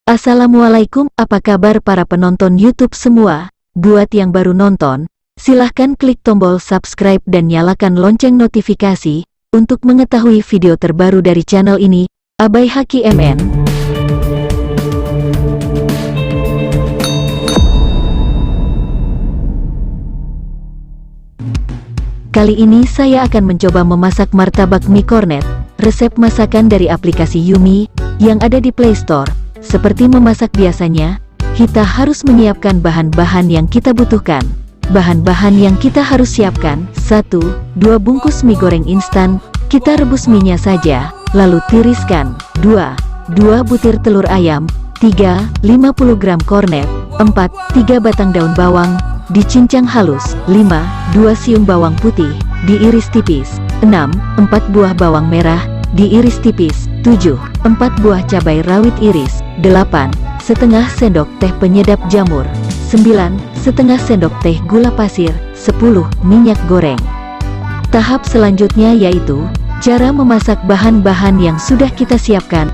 Assalamualaikum, apa kabar para penonton YouTube semua? Buat yang baru nonton, silahkan klik tombol subscribe dan nyalakan lonceng notifikasi untuk mengetahui video terbaru dari channel ini, Abai Haki MN. Kali ini saya akan mencoba memasak martabak mie kornet, resep masakan dari aplikasi Yummy yang ada di Play Store. Seperti memasak biasanya, kita harus menyiapkan bahan-bahan yang kita butuhkan. Bahan-bahan yang kita harus siapkan: 1. 2 bungkus mie goreng instan, kita rebus mie-nya saja, lalu tiriskan. 2 butir telur ayam. 3 50 gram kornet. 4 3 batang daun bawang, dicincang halus. 5 2 siung bawang putih, diiris tipis. 6 4 buah bawang merah, diiris tipis. 7 4 buah cabai rawit iris. 8 setengah sendok teh penyedap jamur. 9 setengah sendok teh gula pasir. 10 minyak goreng. Tahap selanjutnya yaitu cara memasak bahan-bahan yang sudah kita siapkan.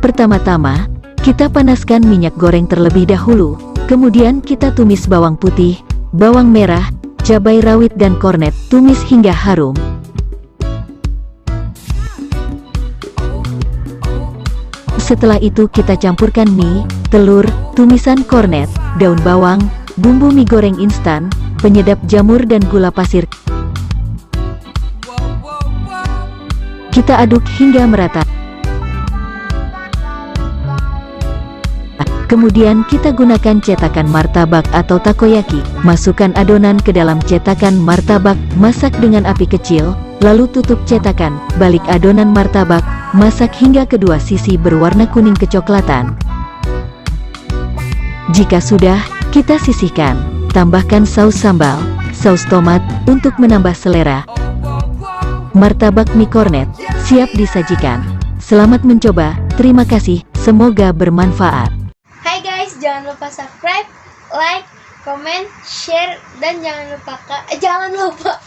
Pertama-tama, kita panaskan minyak goreng terlebih dahulu, kemudian kita tumis bawang putih, bawang merah, cabai rawit dan kornet, tumis hingga harum. Setelah itu kita campurkan mie, telur, tumisan kornet, daun bawang, bumbu mie goreng instan, penyedap jamur dan gula pasir. Kita aduk hingga merata. Kemudian kita gunakan cetakan martabak atau takoyaki. Masukkan adonan ke dalam cetakan martabak, masak dengan api kecil, lalu tutup cetakan, balik adonan martabak, masak hingga kedua sisi berwarna kuning kecoklatan. Jika sudah, kita sisihkan. Tambahkan saus sambal, saus tomat, untuk menambah selera. Martabak mie kornet siap disajikan. Selamat mencoba, terima kasih, semoga bermanfaat. Hai guys, jangan lupa subscribe, like, comment, share, dan jangan lupa